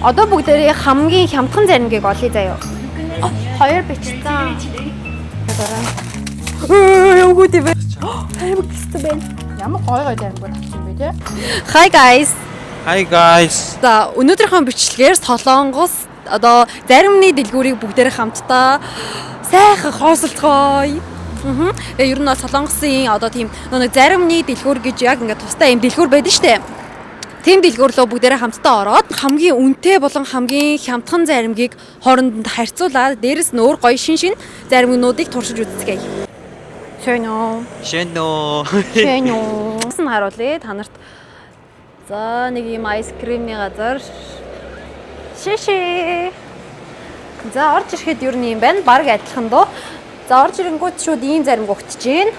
Одоо бүгдээрээ хамгийн хямдхан заримгийг олъё заяа. Хоёр бичсэн. Юу гэдэг вэ? Аймаг гэсэн бэ? Ямар гой заримгүй тавьсан бэ те? Hi guys. Hi guys. За өнөөдрийнхөө бичлэгээр Солонгос одоо заримны дэлгүүрийг бүгдээрээ хамтдаа сайхан хоосолцгоё. Тэгээ ер нь бол Солонгосын одоо тийм нэг заримны дэлгүүр гэж яг ингээд тустай юм дэлгүүр байдаг штэ. Тим дэлгүүрлөө бүгдээрээ хамтдаа ороод хамгийн үнэтэй болон хамгийн хямдхан заримгийг хоорондоо харьцуулаад дээрэс нь өөр гоё шин заримнуудыг туршиж үзцгээе. Шөнөө. Сэн харуулъя та нарт. За нэг юм айскримны газар. Шиши. За орж ирэхэд ер нь юм байна. Бараг адилхан дөө. За орж ирэнгүүт шууд ийм зарим гогтж гин.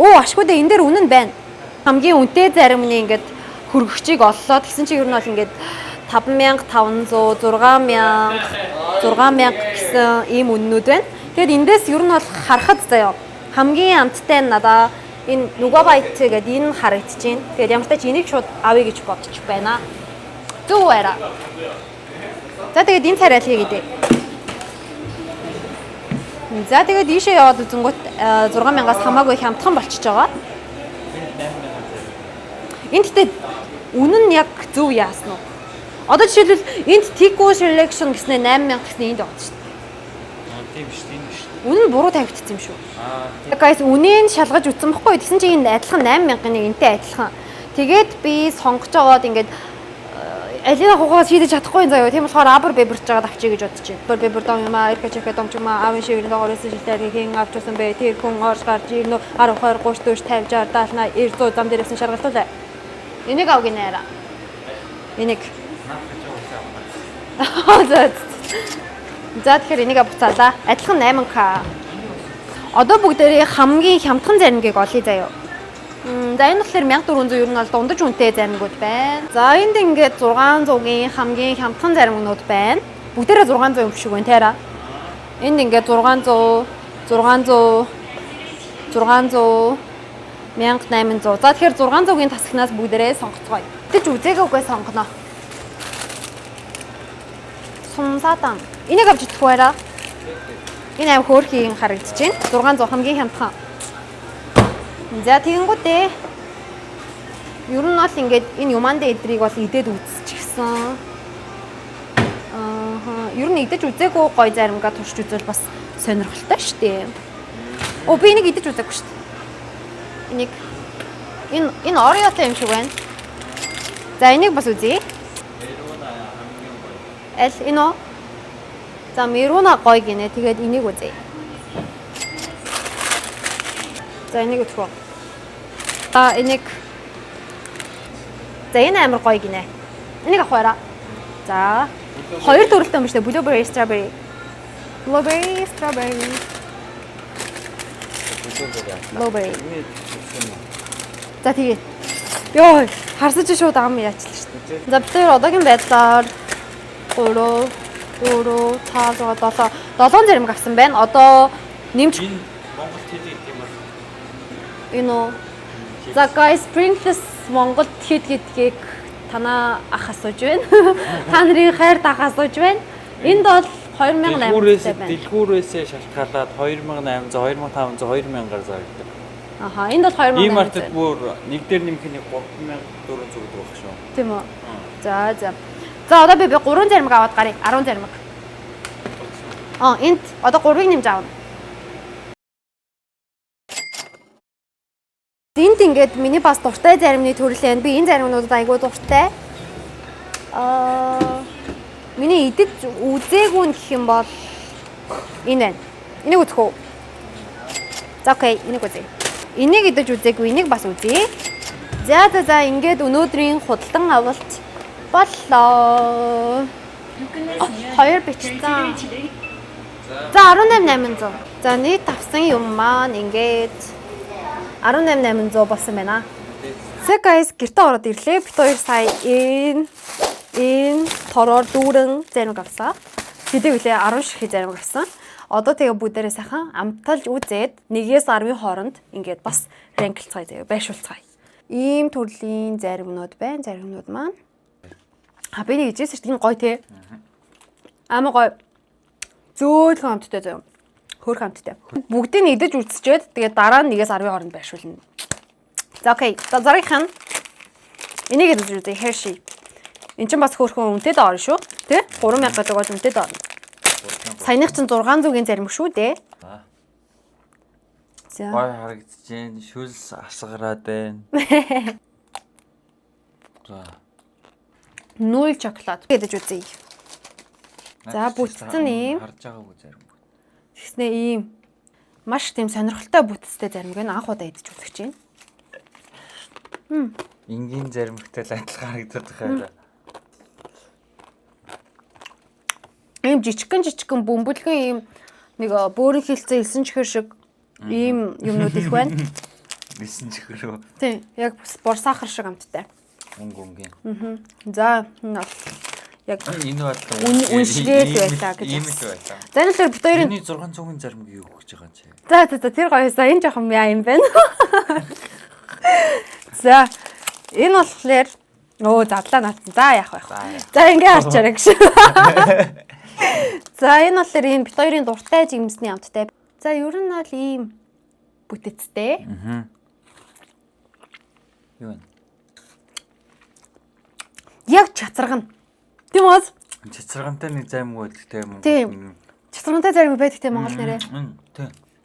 Оо ашгүй дээ энэ дээр үнэн байна. Хамгийн үнэтэй заримны ингээд хөргөгчийг оллоо. Тэгсэн чинь ер нь бол ингээд 5500, 6000 гэсэн ийм үннүүд байна. Тэгэд эндээс ер нь бол харахад заяа. Хамгийн амттай нь надаа энэ Nugabyte гэдэг энэ харагдаж байна. Тэгээд ямар ч тач энийг шууд авъя гэж бодчих байна. Зүг байраа. За тэгээд энэ царайлхий гэдэг. За тэгээд ийшээ яваад үзэнгүүт 6000-аас хамаагүй хямдхан болчихж байгаа. Энд тэгтээ үнэн нь яг зөв яасан уу? Одоо жишээлбэл энд Tico Selection гэснээр 8000 гэснээр энд яваад шүү дээ. Тийм биш, тийм биш. Үнэн буруу тавигдсан юм шүү. Guys үнийн шалгаж үзсэн бохгүй. Тэгсэн чинь энд адилхан 8000-ын энтэй адилхан. Тэгээд би сонгож байгаад ингээд алина хугаас шийдэж чадахгүй заяа. Тийм болохоор абр бэбэрч байгаа авчиг гэж бодож байна. Бэр бэбэр дом юм аа, эрkä чэхэ домч юм аа, аавын шивэрийн доогоорээс шилтээр хийн авчихсан бэ. Тэр хүн орж гарч ирнэ 10 20 30 40 50 60 70 80 100 зам дээрээс нь шаргалтуулаа. Энийг авах гинэра. Энийг. За тэгэхээр энийг буцаалаа. Адилхан 8k. Одоо бүгдээрээ хамгийн хямдхан заримгийг олъё заяа. За энэ болохоор 1400 ер нь бол дундаж үнэтэй заримгууд байна. За энд ингээд 600-гийн хамгийн хямдхан заримнууд байна. Бүгдээрээ 600 юм шиг байна таараа. Энд ингээд 600, 1800. За тэгэхээр 600-гийн тасагнаас бүгдээрээ сонгоцгоё. Тэгж үзээгүйгээ сонгоно. Сумсадан. Энийг авч идэх байраа. Энэ аим хөөрхийн харагдаж байна. 600 хамгийн хямдхан. За тэгэнгүүтээ ер нь бол ингээд энэ юмандаа эдрийг бол идээд үзчихсэн. Ер нь идэж үзээгүй гоё заримгаа туршиж үзвэл бас сонирхолтой шүү дээ. Оо би энийг идэж үзээгүй шүү дээ. Энэ Oreo-тай юм шиг байна. За энийг бас үзье. Аль энэ үү? За Meruna гоё гинэ. Тэгээд энийг үзье. За энийг үзэх үү. Энийг. За энэ амар гоё гинэ. Энийг авах байраа. За хоёр төрөлтэй юм шүү дээ. Blueberry, strawberry. Blueberry, strawberry. Blueberry. За тэгээд. Йоо, харсаж шууд ам яачлаа шүү дээ. За бид хоёр одоогийн байдлаар 3 4 5 6 7 зарим авсан байна. Одоо нэмж Монгол хэлийг тийм бол. Энэ за guys Springless Монгол хэд гэдгийг танаа ах асууж байна. Та нарын хайр дах асууж байна. Энд бол 2800 байна. Дэлгүүрээсээ шалтгаалаад 2800, 2500, 2000-аар зарагдав. Аха, энд бол 2800. Ийм артд бүр нэг дээр нэмэх нь 3400 гэдэг баг шүү. Тийм үү. За. За одоо би 3 заримг аваад гарыг 10 заримг. Энд одоо 3-ыг нэмж аавна. Энд ингээд миний бас дуртай заримны төрөл байна. Би энэ заримнуудад айгүй дуртай. Миний идэж үзээгүй нь гэх юм бол энэ байна. Энийг үзэх үү? За окей, энийг үзье. Энийг идэж үзээгүй, энийг бас үзье. За ингээд өнөөдрийн худалдан авалт боллоо. Хоёр бичсэн. За 18800. За нийт авсан юм маань ингээд 18800 болсон байна. So guys гэртээ ороод ирлээ. Бид хоёр сая энэ тороор дүүрэн заримг авсан. Хэдий үлээ 10 ширхий заримг авсан. Одоо тэгээ бүгдээрээ сайхан амталж үзээд 1-ээс 10-ийн хооронд ингээд бас ранклцгаая заяа, байршуулцгаая. Ийм төрлийн заримнууд байна. Заримнууд маань А би нэг ижээс тийм гоё те. Ама гоё. Зөөлхөн хамттай заяа. Хөр хамттай. Бүгдийг нь идэж үзчихэд тэгээд дараа нь 1-10 хооронд байршуулна. За окей. За заргийнхан. Энийг идэж үзье. Hershey. Энд чинь бас хөөрхөн үнэтэй доор шүү. Тэ? 3000 гэдэг бол үнэтэй доор. Саяных чинь 600-ийн зарим шүү дээ. За. Гой харагдчихээн. Шүлс асгараад байна. За. 0 шоколад гэдэж үзье. За бүтцэн ийм. Харж байгаагүй зарим. Тэгснэ ийм маш тийм сонирхолтой бүтцтэй зарим гэн анх удаа идэж үзэж чинь. Энгийн заримтай л адилхан харагдаад байгаа. Ийм жижигхэн бөмбөлгөн ийм нэг бөөрийн хилцээ элсэн чихэр шиг ийм юмнууд их байна. Элсэн чихэр. Тийм, яг бор сахар шиг амттай. Өнгөнгийн. За энэ бол яг Энэ бол үншрэл байлаа гэж. Ийм л байлаа. За энэ л бид хоёрын 600-ын зарим юу гэж байгаа чи. За тэр гоёсаа энэ жоохон яа юм байна. За энэ болохоор задлаа наацсан. За яах вэ? За ингээ харчаарай гэж. За энэ болохоор энэ бид хоёрын дуртай жимсний амттай. За ер нь бол ийм бүтэцтэй. Юу вэ? Яг чацаргана. Тийм үү? Чацаргантай нэг зарим байдаг те юм. Тийм. Чацаргантай зарим байдаг те Монгол нэрээ. Тийм.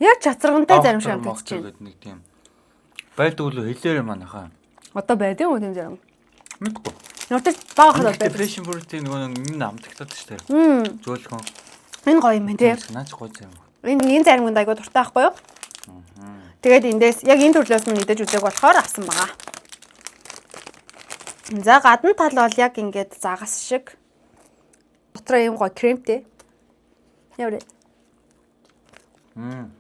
Яг чацаргантай зарим шиг амттай чинь. Нэг тийм. Байдаг л хэлээрээ манайхаа. Одоо байдаг уу тийм зарим? Мэдгүй. Нуртаж бага хадаад байдаг. Depression бүртийн нэг амтагтаад шүү дээ. Зөөлхөн. Энэ гоё юм байна те. Наач гоё зарим. Энэ заримд айгуу дуртай байхгүй юу? Тэгээд эндээс яг энэ төрлөөс нь идэж үзэг болохоор авсан байгаа. За гадна тал бол яг ингээд загас шиг. Дотроо юм гоё кремтэй. Яврэ. Энэ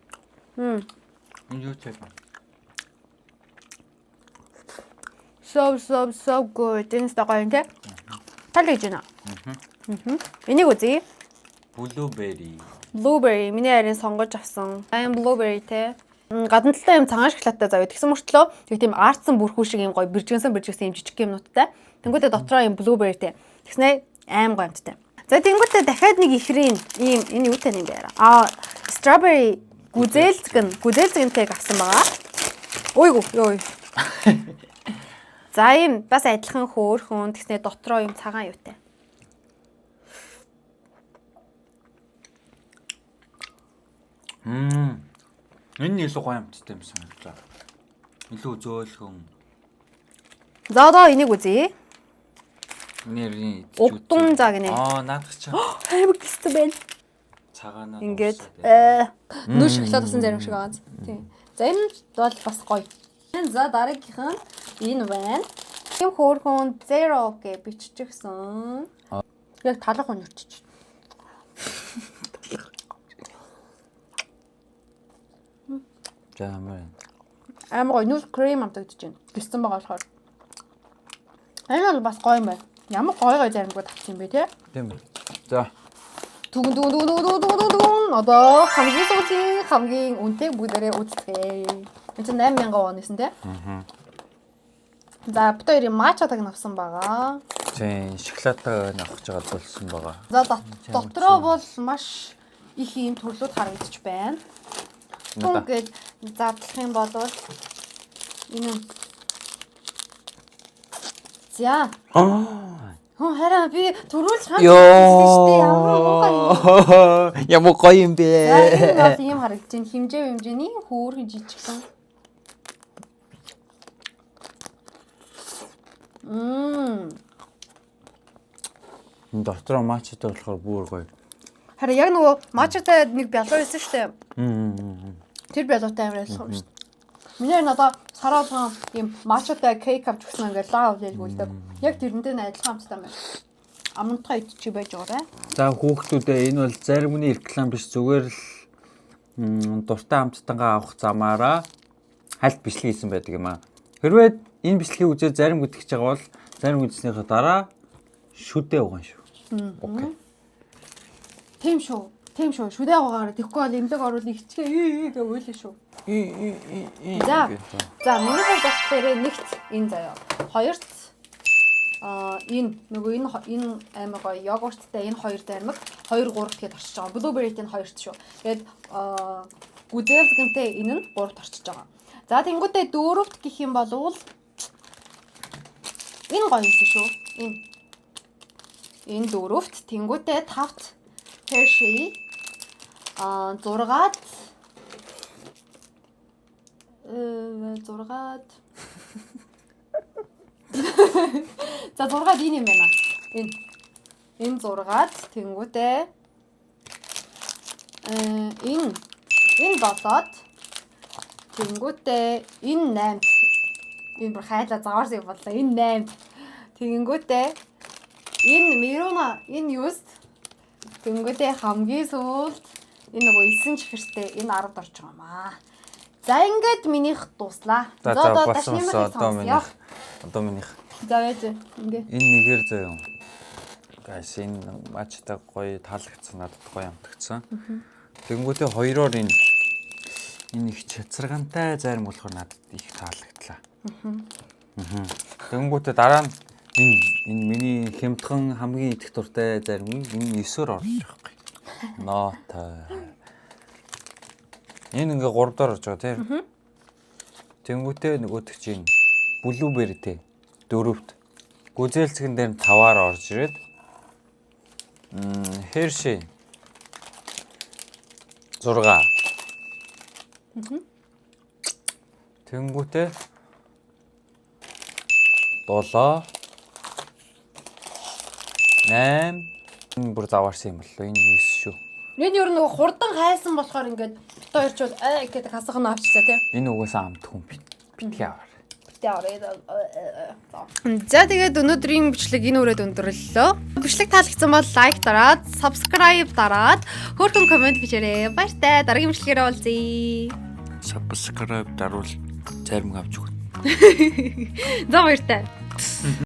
юу ч юм. So good. Энэ стагаа юм те. Тал гэж байна. Энийг үзье. Blueberry. Миний харин сонгож авсан. I'm blueberry те. Гадна талтай юм цагаан шоколадтай заяа. Тэгсэн мөртлөө тэг тийм артсан бүрхүү шиг юм гоё бэржгэнсэн юм жижиг юмнуудтай. Тэнгүүтээ дотроо юм blueberry те. Тэгснэ аим гоё амттай. За тэнгүүтээ дахиад нэг ихрийн ийм энэ юу тань юм бэ? Strawberry гүзээлзгэнтэйг авсан байгаа. Ой. За ийм бас адилхан хөөрхөн тэгснэ дотроо юм цагаан юутай. Энэ илүү гоё амттай юм санагдаа. Илүү зөөлхөн. За одоо энийг үзье. Нэрийн Удун заа гинэ. Наадах чаа. Аймаг гэстэй байна. Цагаанаа. Ингээд нүүр шоколад усан зарим шиг байгаа. Тийм. За энэ бол бас гоё. За дараагийнх нь энэ байна. Ийм хөөрхөн zero гэж биччихсэн. Яг талах өнөрчиж. За амар. Амар гоё нүүр крем амтагдаж байна. Гэрсэн байгаа болохоор. Энэ бол бас гоё юм байна. Ямар гоё заримгууд авчих юм бэ те? Тийм. За. Дүн. Одоо хамгийн үнэтэй бүгдээрээ үзтээ. Энэ чинь 8000 вон нэсэн те? За бид хоёрын матчатаг навсан байгаа. Тийм, шоколадтай авах гэж байгаа болсон байгаа. За дотроо бол маш их юм төрлүүд харагдаж байна. Түнгээд задлах юм бол энэ за хараа би төрүүлж хандсан шүү дээ ямар гоё юм бэ. Энэ бол ийм харагдаж байна. Хэмжээний хөөрхөн жижигхэн. Дотроо матчтай болохоор бүр гоё. Хараа яг нөгөө матчатай нэг бялуу байсан шүү дээ. Тэр бялуутай амар байсан шүү дээ. Миний надаа сараалхан ийм матчатай кейк авч өгсөн ингээд лав хэлгүүлдэг. Яг тэрнтэй адилхан амттай байна. Амнтаа идчих байж байгаарай. За хүүхдүүдээ энэ бол заримны реклам биш, зүгээр л дуртай амттайгаа авах замаараа хальт бичлэг хийсэн байдаг юм аа. Хэрвээ энэ бичлэгийг үзээд зарим үтгэж байгаа бол зарим үзснийхаа дараа шүдээ угаан шүү. Окей. Тийм шүү. Шүдээ угаагаар тэгэхгүй бол имлэг оруулах хичгээ гэж ойлоо шүү. За миний хувьд болохоор нэгт энэ заяа. Хоёрт Энэ нөгөө энэ амар гоё йогурттай энэ хоёр даймаг 2 3 гэхэд орчиж байгаа. Blueberry-тэй нь 2 шүү. Тэгээд гүдэлгэнтэй энэ нь 3-т орчиж байгаа. За тэнгуүтээ 4-т гэх юм бол энэ гоё юм шүү. Энэ 4-т тэнгуүтээ 5-т Hershey 6-т За 6-д энэ юм байна. Энэ 6-д тэнгуүтээ энэ 7-д тэнгуүтээ энэ 8-д энэ бүр хайлаа заваарсан юм боллоо. Энэ 8-д тэнгуүтээ энэ Miruna энэ юуст тэнгуүтээ хамгийн сүүлд энэ нөгөө 9 чихэртэй энэ 10-д орж байгаа юм аа. За ингээд минийх дуслаа. За одоо минийх. За яаж ингэ. Энэ нэгээр зөө юм. Гайс энэ мачтай гоё таалагдсан, надад гоё амтгцсан. Тэнгүүтээ хоёроор энэ их чацаргантай зарим болохоор надад их таалагдлаа. Тэнгүүтээ дараа нь энэ миний хямдхан хамгийн идэх дуртай зарим энэ 9-оор орж байгаа байхгүй. Нотой. Энэ ингээ 3-доор орж байгаа тийм. Тэнгүүтээ нөгөөдөг чинь Blueberry-тэй 4-т. Гүзээлцгэн дээр нь 5-аар орж ирээд Hershey 6. Тэнгүүтээ 7 8 энэ бүр заваарсан юм боллоо. Энэ 9 шүү. Энэ юу нөгөө хурдан хайсан болохоор ингээд бит хоёр ч гэдэг хасах нь авчлаа тийм. Энэ угаасаа амт хүн битгий аваар. За тэгээд өнөөдрийн бичлэг энэ үрээд өндөрлөлөө. Бичлэг таалагдсан бол лайк дараад, subscribe дараад, хөөрхөн комент бичээрэй. Баяртай. Дараагийн бичлэгээр уулзъя. Subscribe даруул зарим авч өгнө. За баяртай.